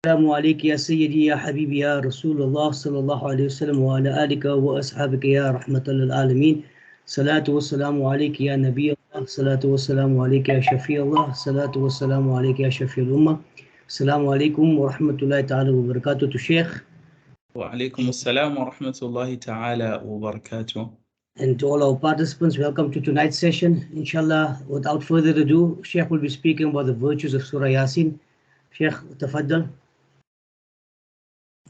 السلام عليك يا سيدي يا حبيبي يا رسول الله صلى الله عليه وسلم وعلى آلك وأصحابك يا رحمة للعالمين. صلاة والسلام عليك يا نبي الله، صلاة والسلام عليك يا شفيع الله، صلاة والسلام عليك يا شفيع الأمة. السلام عليكم ورحمة الله تعالى وبركاته الشيخ. وعليكم السلام ورحمة الله تعالى وبركاته. And to all our participants, welcome to tonight's session. Inshallah, without further ado, Sheikh will be speaking about the virtues of Surah Yaseen. Sheikh, tafaddal.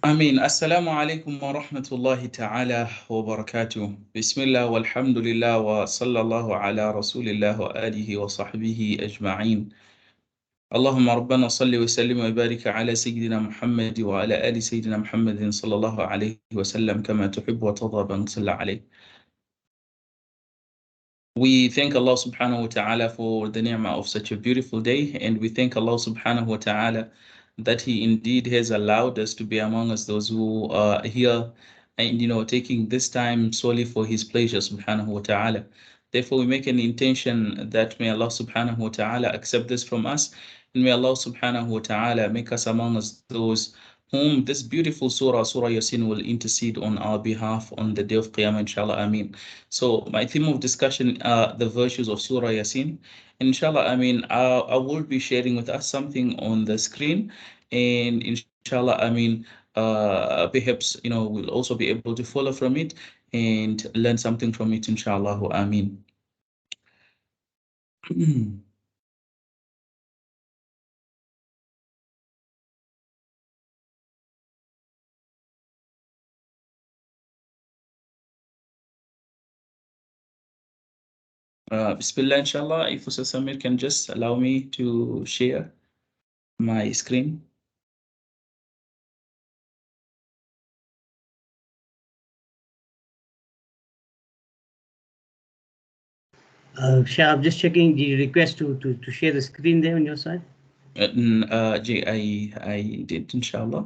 آمين. السلام عليكم ورحمة الله تعالى وبركاته. بسم الله والحمد لله وصلى الله على رسول الله وآله وصحبه أجمعين. اللهم ربنا صل وسلم وبارك على سيدنا محمد وعلى آل سيدنا محمد صلى الله عليه وسلم كما تحب وترضى بأن تصلى عليه. We thank Allah subhanahu wa ta'ala for the ni'mah of such a beautiful day, and we thank Allah subhanahu wa ta'ala that He indeed has allowed us to be among us those who are here and taking this time solely for His pleasure subhanahu wa ta'ala. Therefore, we make an intention that may Allah subhanahu wa ta'ala accept this from us, and may Allah subhanahu wa ta'ala make us among us those whom this beautiful surah Yaseen, will intercede on our behalf on the day of Qiyamah, inshallah. Ameen. So my theme of discussion are the virtues of Surah Yaseen. Inshallah, I will be sharing with us something on the screen, and inshallah, perhaps we'll also be able to follow from it and learn something from it, inshallah. Ameen. Bismillah, inshallah. If Ustaz Samir can just allow me to share my screen. Shah, I'm just checking the request to share the screen there on your side. I did, inshallah.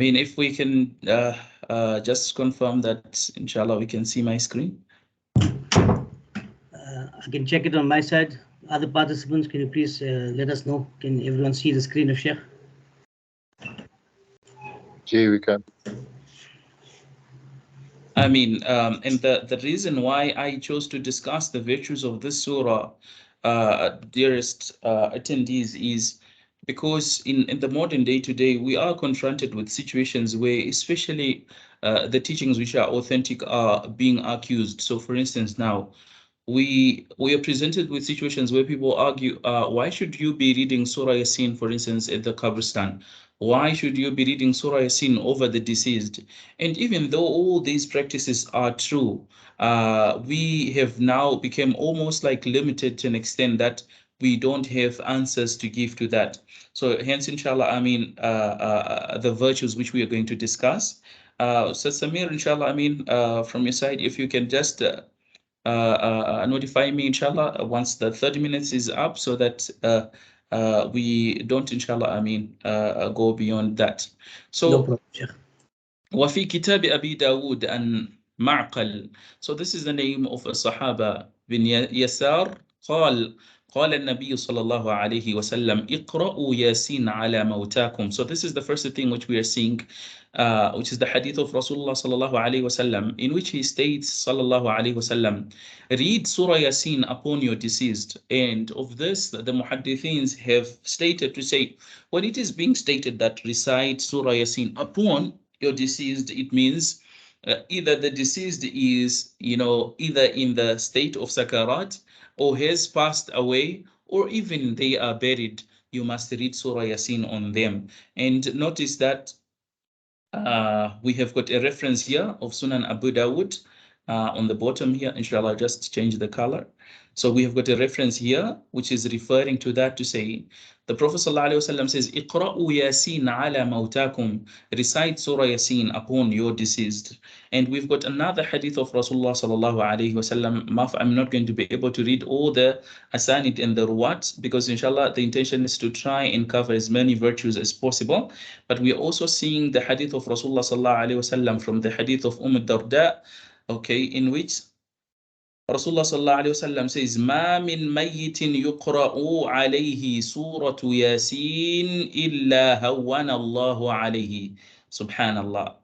If we can just confirm that, inshallah, we can see my screen. I can check it on my side. Other participants, can you please let us know? Can everyone see the screen of Sheikh? Gee, we can. And the reason why I chose to discuss the virtues of this surah, dearest attendees, is because in the modern day today, we are confronted with situations where especially the teachings which are authentic are being accused. So for instance, now we are presented with situations where people argue, why should you be reading Surah Yaseen, for instance, at the Qabristan? Why should you be reading Surah Yaseen over the deceased? And even though all these practices are true, we have now become almost like limited to an extent that we don't have answers to give to that. So hence, inshallah, the virtues which we are going to discuss. So Samir, inshallah, from your side, if you can just notify me, inshallah, once the 30 minutes is up, so that we don't, inshallah, go beyond that. So, No problem, Sheikh. وفي كتاب أبي داود أن معقل. So this is the name of a Sahaba bin Yasar. قال النبي صلى الله عليه وسلم اقرأوا ياسين على موتاكم. So this is the first thing which we are seeing, which is the hadith of Rasulullah صلى الله عليه وسلم, in which he states صلى الله عليه وسلم, read Surah Yasin upon your deceased. And of this, the muhaddithins have stated to say, when it is being stated that recite Surah Yasin upon your deceased, it means either the deceased is, either in the state of sakarat or has passed away, or even they are buried. you must read Surah Yaseen on them. And notice that we have got a reference here of Sunan Abu Dawud on the bottom here. Inshallah, just change the color. So we have got a reference here which is referring to that, to say the Prophet ﷺ says, "Iqra'u Yasin ala mawtakum," recite Surah Yasin upon your deceased. And we've got another hadith of Rasulullah ﷺ. I'm not going to be able to read all the asanid and the ruwat, because inshallah the intention is to try and cover as many virtues as possible. But we are also seeing the hadith of Rasulullah ﷺ from the hadith of Darda, okay, in which Rasulullah sallallahu alayhi wasallam says, "Ma min mayyitin yuqra'u alayhi suratu Yasin illa hawwana Allahu alayhi." Subhanallah.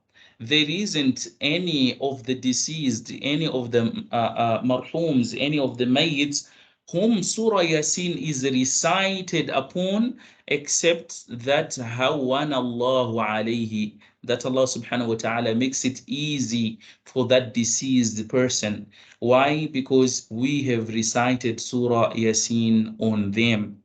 There isn't any of the deceased, any of the marhums, any of the mayyits whom Surah Yasin is recited upon, except that hawwana Allahu alayhi, that Allah subhanahu wa ta'ala makes it easy for that deceased person. Why? Because we have recited Surah Yasin on them.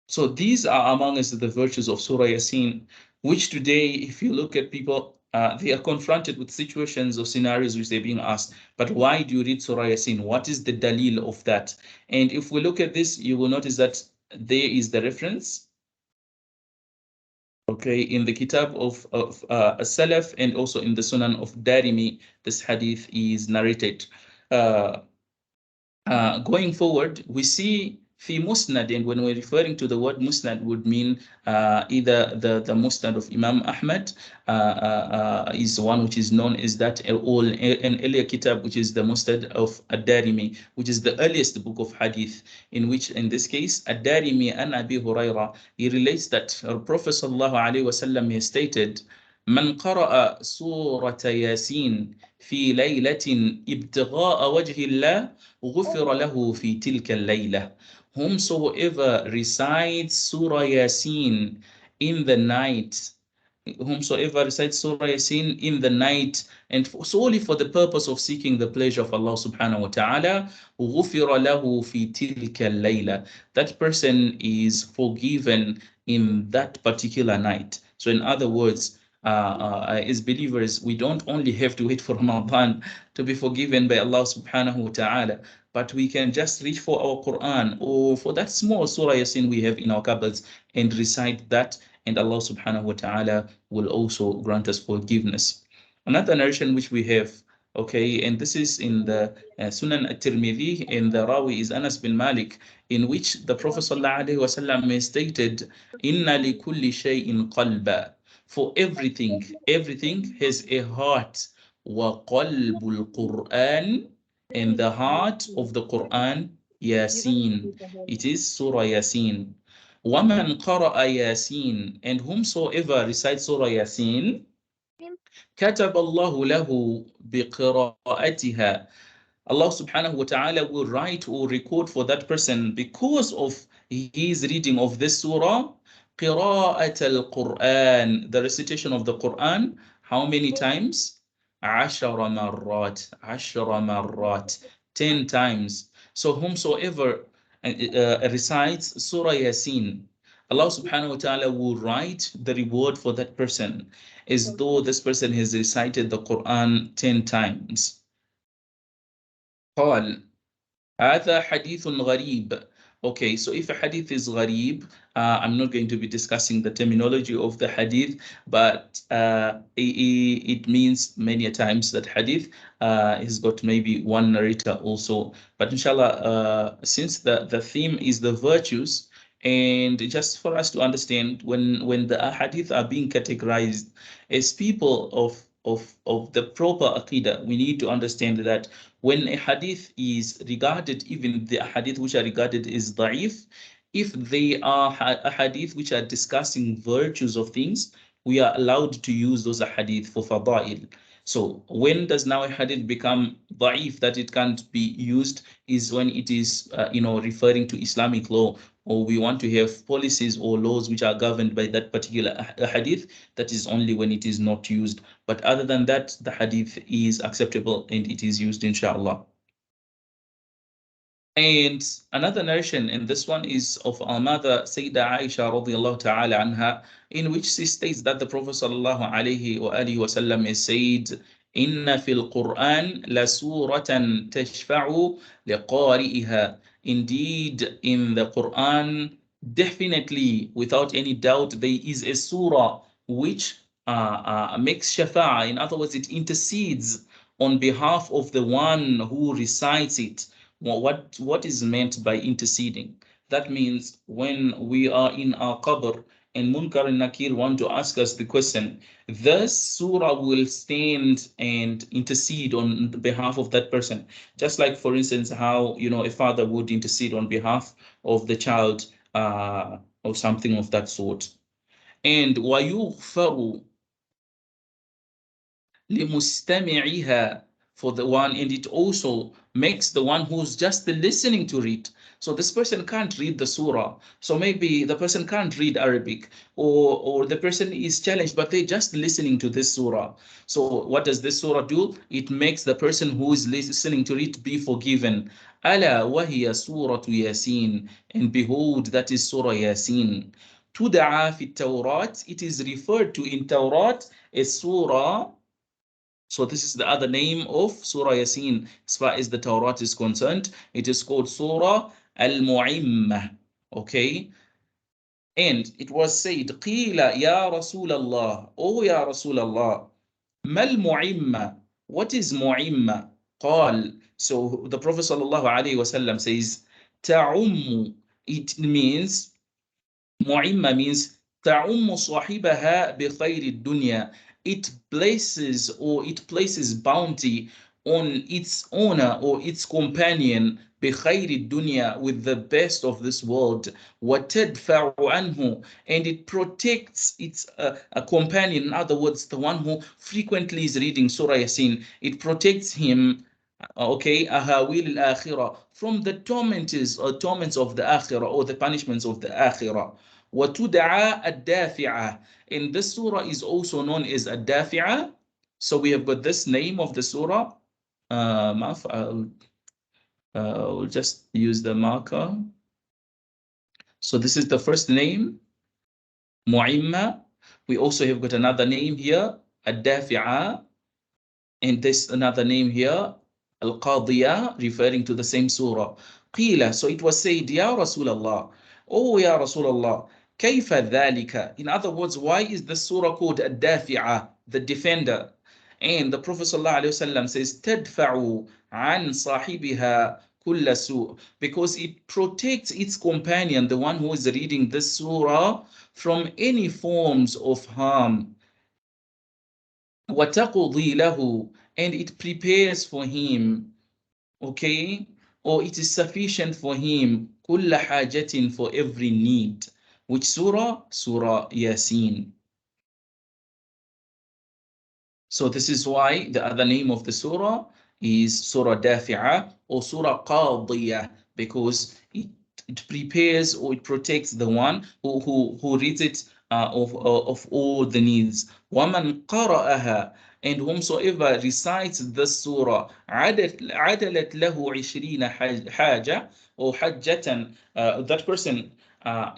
So these are among us the virtues of Surah Yasin, which today, if you look at people, they are confronted with situations or scenarios which they're being asked, but why do you read Surah Yasin? What is the dalil of that? And if we look at this, you will notice that there is the reference, okay, in the kitab of Salaf, and also in the Sunan of Darimi, this hadith is narrated. Going forward, we see fi musnad, and when we're referring to the word musnad, would mean either the musnad of Imam Ahmad is one which is known as that, or an earlier kitab which is the musnad of Ad-Darimi, which is the earliest book of hadith, in which in this case Ad-Darimi and Abi Huraira, he relates that Prophet sallallahu alaihi wasallam has stated, "Man qara'a surata Yasin في ليلة ابتغاء وجه الله غفر له في تلك الليلة." Whomsoever recites Surah Yasin in the night, whomsoever recites Surah Yasin in the night, and solely for the purpose of seeking the pleasure of Allah subhanahu wa ta'ala, غُفِرَ لَهُ فِي تِلْكَ اللَّيْلَةِ, that person is forgiven in that particular night. So in other words, as believers, we don't only have to wait for Ramadan to be forgiven by Allah subhanahu wa ta'ala, but we can just reach for our Quran or for that small Surah Yasin we have in our cupboards and recite that, and Allah subhanahu wa ta'ala will also grant us forgiveness. Another narration which we have, okay, and this is in the Sunan at-Tirmidhi, and the Rawi is Anas bin Malik, in which the Prophet sallallahu alaihi wasallam has stated, "Inna li kulli shay'in qalba." For everything has a heart. وَقَلْبُ الْقُرْآنِ, and the heart of the Quran, Yasin. It is Surah Yasin. وَمَنْ قَرَأَ Yasin, and whomsoever recites Surah Yasin, كَتَبَ اللَّهُ لَهُ بِقِرَاءَتِهَا, Allah subhanahu wa ta'ala will write or record for that person, because of his reading of this surah, قراءة القرآن, the recitation of the Quran. How many times? عشر مرات, عشر مرات, 10 times. So whomsoever recites Surah Yasin, Allah subhanahu wa ta'ala will write the reward for that person as though this person has recited the Quran 10 times. قال هذا حديث غريب. Okay, so if a hadith is gharib, I'm not going to be discussing the terminology of the hadith, but it means many a times that hadith has got maybe one narrator also. But inshallah, since the theme is the virtues, and just for us to understand, when the hadith are being categorized as people of the proper aqidah, we need to understand that when a hadith is regarded, even the hadith which are regarded as da'if, if they are a hadith which are discussing virtues of things, we are allowed to use those hadith for fada'il. So when does now a hadith become da'if, that it can't be used, is when it is referring to Islamic law, or we want to have policies or laws which are governed by that particular hadith. That is only when it is not used. But other than that, the hadith is acceptable and it is used, inshallah. And another narration, and this one is of our mother Sayyidah Aisha radiallahu ta'ala anha, in which she states that the Prophet sallallahu alayhi wa alihi wa sallam has said, "Inna fil Quran la suratan tashfa'u liqari'iha." Indeed, in the Quran, definitely, without any doubt, there is a surah which makes shafa'a. In other words, it intercedes on behalf of the one who recites it. Well, what is meant by interceding? That means when we are in our qabr and Munkar and Nakir want to ask us the question, the surah will stand and intercede on behalf of that person. Just like, for instance, how a father would intercede on behalf of the child, or something of that sort. And وَيُغْفَرُ لِمُسْتَمِعِهَا, for the one, and it also makes the one who's just listening to read. So this person can't read the surah. So maybe the person can't read Arabic, or the person is challenged, but they're just listening to this surah. So what does this surah do? It makes the person who is listening to it be forgiven. ألا وهي سورة ياسين, and behold, that is Surah Yasin. تدعى في التوراة, it is referred to in Tawrat as Surah. So this is the other name of Surah Yasin. As far as the Torah is concerned, it is called Surah Al-Mu'immah. Okay? And it was said, قِيلَ يَا رَسُولَ اللَّهِ, O Ya Rasulullah, مَا الْمُعِمَّةِ, what is Mu'imma? قال, so the Prophet sallallahu alaihi wasallam says, تَعُمُّ, it means, Mu'imma means ta'ummu sahibaha bi khayri dunya. It places bounty on its owner or its companion bi khayri dunya, with the best of this world. Wa tadfa'u anhu, and it protects its a companion. In other words, the one who frequently is reading Surah Yasin, it protects him, okay, ahawil al-akhirah, from the torments of the akhirah, or the punishments of the akhirah. وَتُدْعَى الدَّافِعَةِ, and this surah is also known as الدافعة. So we have got this name of the surah. I'll just use the marker. So this is the first name, Mu'imma. We also have got another name here, الدافعة, and this another name here, Al-Qadiyah, referring to the same surah. Qila, so it was said, Ya Rasulullah, oh Ya Rasulullah, كيف ذلك? In other words, why is the surah called Ad-Dafi'ah, the defender? And the Prophet ﷺ says, تدفع عن صاحبها كل سوء, because it protects its companion, the one who is reading this surah, from any forms of harm. وَتَقُضِي لَهُ, and it prepares for him, okay, or it is sufficient for him, كُلَّ حَاجَةٍ, for every need. Which surah? Surah Yasin. So this is why the other name of the surah is Surah Dafi'ah or Surah Qadiyah, because it prepares or it protects the one who reads it of all the needs. وَمَنْ قَرَأَهَا, and whomsoever recites the surah, عَدَلَتْ لَهُ 20 حَاجَةً or حَجَّةً, that person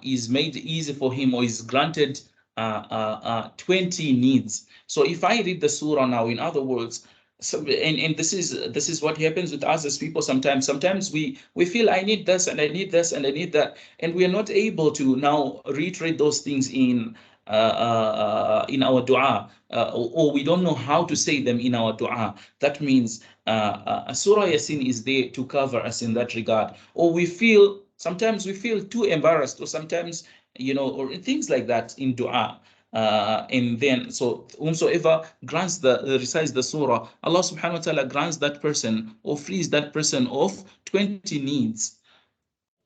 is made easy for him, or is granted 20 needs. So if I read the surah now, in other words, so, and this is what happens with us as people sometimes. Sometimes we feel, I need this and I need this and I need that, and we are not able to now reiterate those things in our dua, or we don't know how to say them in our dua. That means Surah Yasin is there to cover us in that regard. Or sometimes we feel too embarrassed, or sometimes, or things like that in dua. And then, so whomsoever recites the surah, Allah subhanahu wa ta'ala grants that person or frees that person of 20 needs.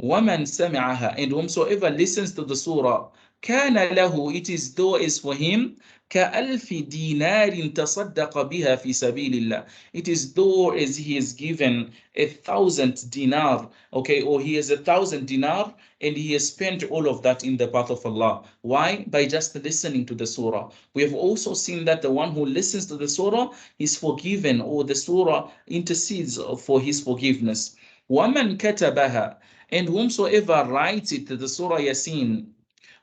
وَمَنْ سَمِعَهَا, and whomsoever listens to the surah, كَانَ لَهُ, it is though is for him, كَأَلْفِ دِينَارٍ تَصَدَّقَ بِهَا فِي سَبِيلِ اللَّهِ, it is though as he is given 1,000 dinar, okay, or he has 1,000 dinar, and he has spent all of that in the path of Allah. Why? By just listening to the surah. We have also seen that the one who listens to the surah is forgiven, or the surah intercedes for his forgiveness. وَمَنْ كَتَبَهَا, and whomsoever writes it, the Surah Yaseen,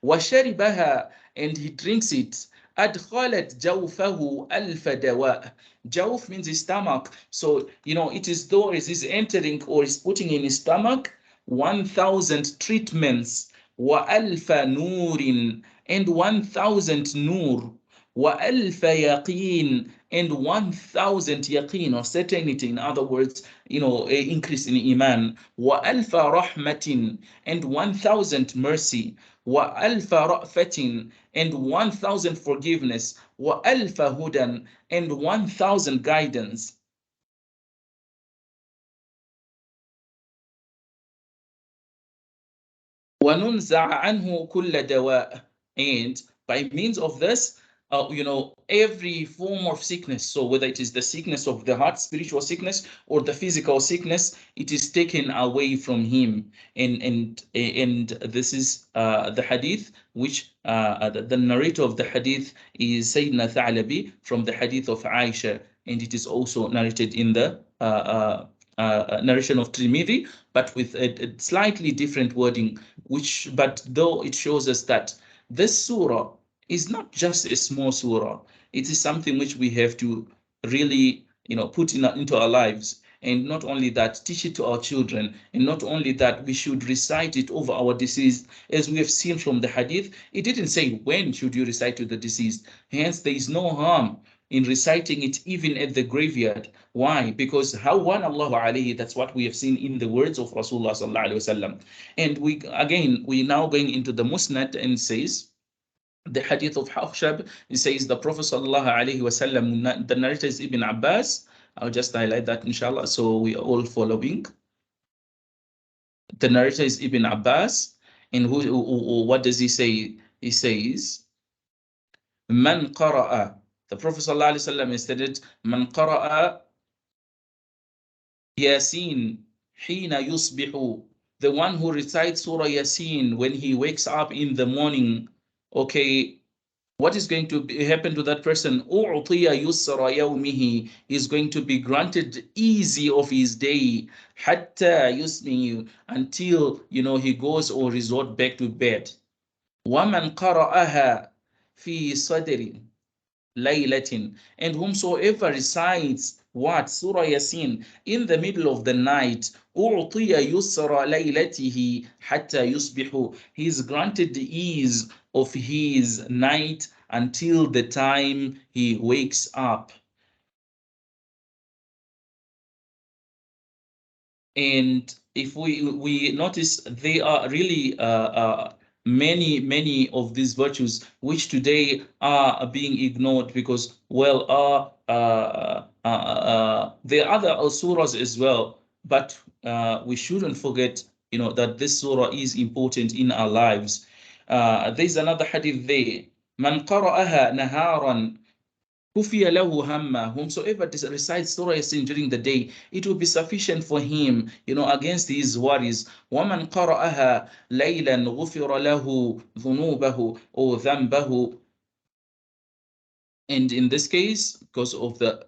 وَشَرِبَهَا, and he drinks it, أَدْخَلَتْ جَوْفَهُ أَلْفَ دَوَاءٍ. Jawf means his stomach. So, it is though as he's entering or is putting in his stomach 1,000 treatments, وَأَلْفَ نُورٍ, and 1,000 nur, وَأَلْفَ يَقِينٍ, and 1,000 yaqeen or certainty. In other words, a increase in iman. وَأَلْفَ رَحْمَةٍ, and 1,000 mercy. وَأَلْفَ رَأْفَةٍ, and 1,000 forgiveness. وَأَلْفَ هُدًى, and 1,000 guidance. وَنُنْزَعَ عَنْهُ كُلَّ دَوَاءٍ, and by means of this, every form of sickness, so whether it is the sickness of the heart, spiritual sickness, or the physical sickness, it is taken away from him. And this is the hadith, which the narrator of the hadith is Sayyidina Tha'labi from the hadith of Aisha, and it is also narrated in the narration of Trimidi, but with a slightly different wording, but though it shows us that this surah is not just a small surah, it is something which we have to really, put into our lives. And not only that, teach it to our children. And not only that, we should recite it over our deceased. As we have seen from the hadith, it didn't say when should you recite to the deceased. Hence, there is no harm in reciting it even at the graveyard. Why? Because Hawan Allahu alayhi, that's what we have seen in the words of Rasulullah sallallahu alaihi wasallam. And we now going into the Musnad, and says, the hadith of Hawshab, it says the Prophet sallallahu alaihi wasallam, the narrator is Ibn Abbas. I'll just highlight that inshallah, so we are all following. The narrator is Ibn Abbas, and what does he say? He says, Man qara'a, the Prophet sallallahu alaihi wasallam stated, Man qara'a Yasin hina yusbihu, the one who recites Surah Yasin when he wakes up in the morning. Okay, what is going to happen to that person? أُعْطِيَ يُسْرَ يَوْمِهِ, is going to be granted easy of his day, حَتَّى يُسْمِهِ, until he goes or resort back to bed. وَمَنْ قَرَأَهَا فِي صَدْرٍ لَيْلَةٍ, and whomsoever recites what? Surah Yasin in the middle of the night, أُعْطِيَ يُسْرَ لَيْلَتِهِ حَتَّى يُصْبِحُ, he is granted the ease of his night until the time he wakes up. And if we notice, there are really many of these virtues which today are being ignored, because there are other surahs as well, but we shouldn't forget that this surah is important in our lives. There's another hadith there, Man qara'aha naharan Kufiya lahu hamma, whomsoever recites Surah Yasin during the day, it will be sufficient for him, against his worries. وَمَنْ قَرَأَهَا لَيْلًا غُفِرَ لَهُ ذُنُوبَهُ or ذَنْبَهُ. And in this case, because of the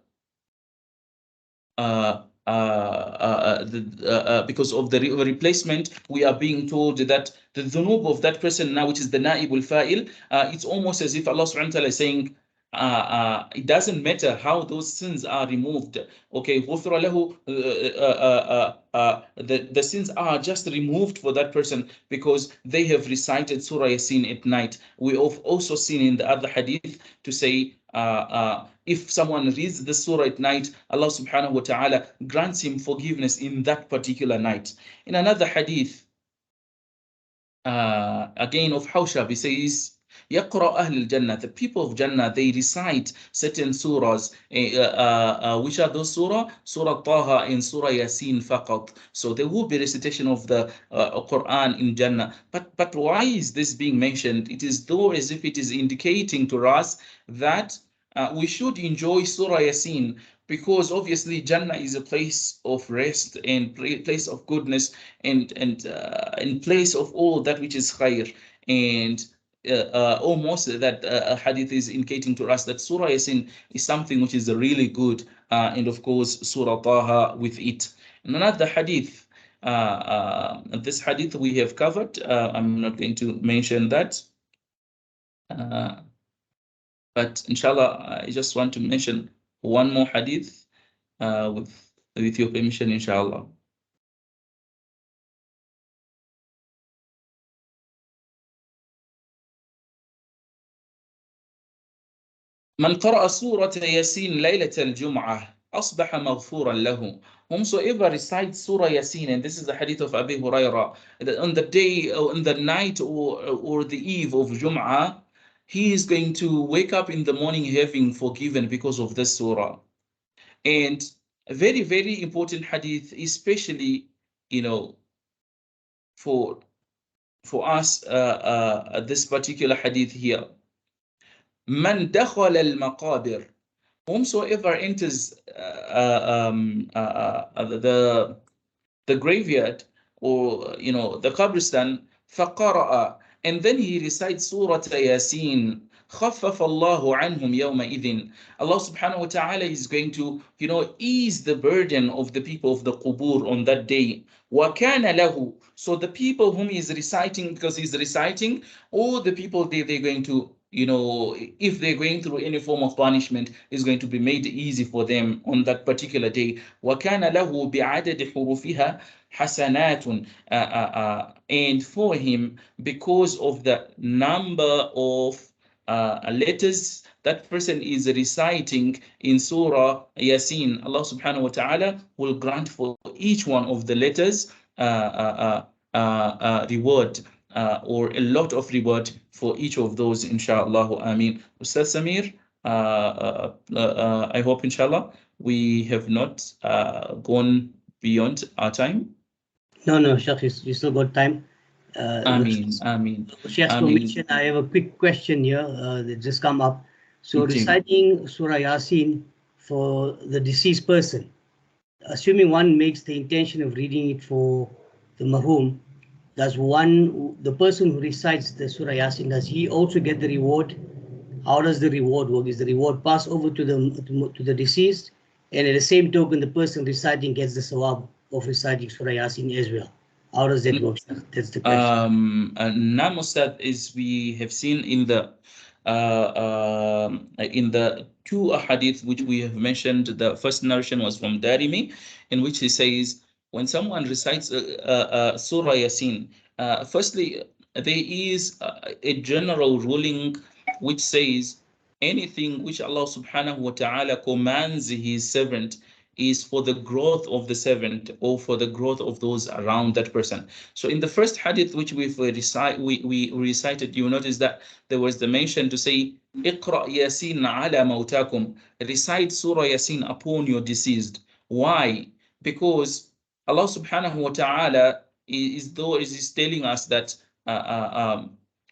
because of the replacement, we are being told that the dhunub of that person now, which is the na'ibul fa'il, it's almost as if Allah subhanahu wa ta'ala is saying, it doesn't matter how those sins are removed. Okay, the sins are just removed for that person because they have recited Surah Yasin at night. We have also seen in the other hadith to say, if someone reads the surah at night, Allah subhanahu wa ta'ala grants him forgiveness in that particular night. In another hadith, again of Hawshab, he says, يقرأ أهل الجنة, the people of Jannah, they recite certain surahs. Which are those surah? Surah Taha and Surah Yasin faqat. So there will be recitation of the Quran in Jannah. But why is this being mentioned? It is though as if it is indicating to us that we should enjoy Surah Yasin, because obviously Jannah is a place of rest and place of goodness and place of all that which is khair. And almost that hadith is indicating to us that Surah Yasin is something which is really good, and of course Surah Taha with it. In another hadith, This hadith we have covered. I'm not going to mention that. But inshallah, I just want to mention one more hadith with your permission, inshallah. من قرأ سورة ياسين ليلة الجمعة أصبح مغفورا له. Whomsoever recites Surah Yaseen, and this is the hadith of Abi Hurairah, that on the day or on the night or the eve of Jum'ah, he is going to wake up in the morning having forgiven because of this surah. And a very, very important hadith, especially, you know, for us, this particular hadith here. من دخل المقابر, whomsoever enters the graveyard, or the qabristan, فقرأ, and then he recites Surah Yasin, خفف الله عنهم يومئذ. Allah subhanahu wa ta'ala is going to ease the burden of the people of the qubur on that day. وكان له, so the people whom he is reciting, because he's reciting, all the people they're going to, if they're going through any form of punishment, is going to be made easy for them on that particular day. وَكَانَ لَهُ بِعَدَدِ حُرُوفِهَا حَسَنَاتٌ, and for him, because of the number of letters that person is reciting in Surah Yasin, Allah subhanahu wa ta'ala will grant for each one of the letters reward, or a lot of reward for each of those, inshallah. Ameen. Ustaz Samir, I hope, inshallah, we have not gone beyond our time. No, Sheikh, you still got time. Ameen. Sheikh's permission, I have a quick question here that just come up. So reciting Surah Yasin for the deceased person, assuming one makes the intention of reading it for the marhum, does the person who recites the Surah Yasin, does he also get the reward? How does the reward work? Is the reward passed over to the deceased, and at the same token, the person reciting gets the sawab of reciting Surah Yasin as well? How does that work? That's the question. Now, Ustad, is we have seen in the two hadith which we have mentioned, the first narration was from Darimi, in which he says, when someone recites Surah Yasin, firstly, there is a general ruling which says anything which Allah subhanahu wa ta'ala commands his servant is for the growth of the servant, or for the growth of those around that person. So in the first hadith which we recited, you notice that there was the mention to say, اقرأ ياسين على موتاكم, recite Surah Yasin upon your deceased. Why? Because Allah subhanahu wa ta'ala is telling us that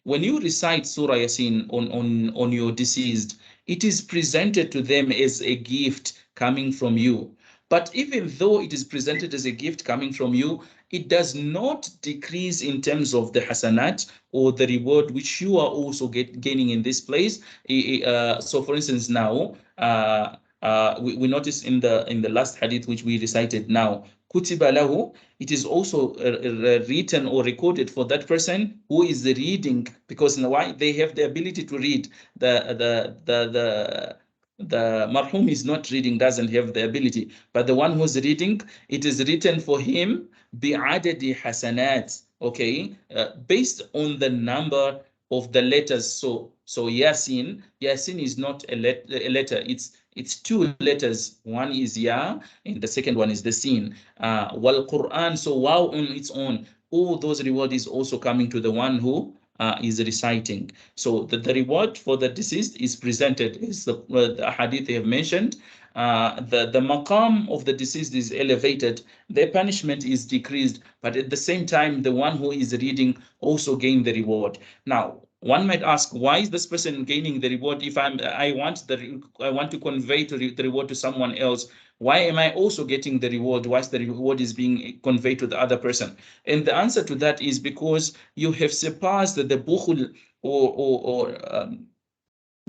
when you recite Surah Yasin on your deceased, it is presented to them as a gift coming from you. But even though it is presented as a gift coming from you, it does not decrease in terms of the hasanat or the reward which you are also gaining in this place. So for instance, now we notice in the last hadith which we recited now, kutiba lahu, it is also written or recorded for that person who is reading, because why? They have the ability to read. The marhum is not reading, doesn't have the ability, but the one who's reading, it is written for him bi'adadi hasanat, okay, based on the number of the letters. So Yasin is not a letter, it's two letters. One is Ya and the second one is the Sin. Wal Quran, so wow on its own, all those reward is also coming to the one who is reciting. So the reward for the deceased is presented, is the hadith they have mentioned. The maqam of the deceased is elevated, their punishment is decreased, but at the same time, the one who is reading also gain the reward. Now, one might ask, why is this person gaining the reward? If I want to convey the reward to someone else, why am I also getting the reward whilst the reward is being conveyed to the other person? And the answer to that is because you have surpassed the bukhul or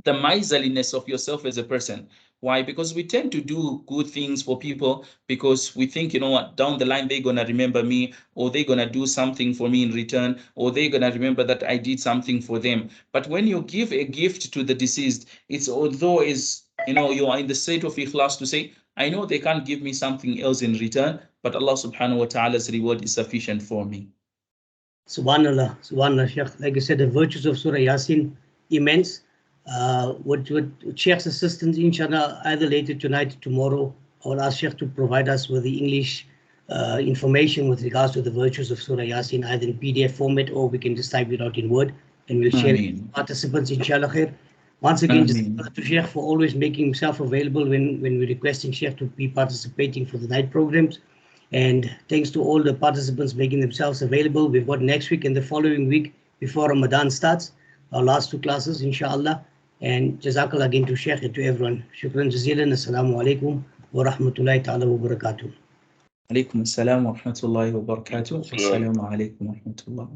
the miserliness of yourself as a person. Why? Because we tend to do good things for people because we think, you know what, down the line they're gonna remember me, or they're gonna do something for me in return, or they're gonna remember that I did something for them. But when you give a gift to the deceased, it's although is, you know, you are in the state of ikhlas to say, I know they can't give me something else in return, but Allah subhanahu wa ta'ala's reward is sufficient for me. Subhanallah, Subhanallah, Sheikh. Like I said, the virtues of Surah Yaseen, immense. With Sheikh's assistance, inshallah, either later tonight, tomorrow, I will ask Sheikh to provide us with the English information with regards to the virtues of Surah Yaseen, either in PDF format or we can just type it out in Word, and we'll share it with participants, inshallah khair. Once again, just to Sheikh for always making himself available when we're requesting Sheikh to be participating for the night programs. And thanks to all the participants making themselves available. We've got next week and the following week before Ramadan starts, our last two classes, inshallah. And Jazakallah again to Sheikh and to everyone. Shukran jazilan. Assalamu alaikum wa rahmatullahi ta'ala wa barakatuh. Alaikum assalam wa rahmatullahi wa barakatuh. Assalamu alaikum wa rahmatullah.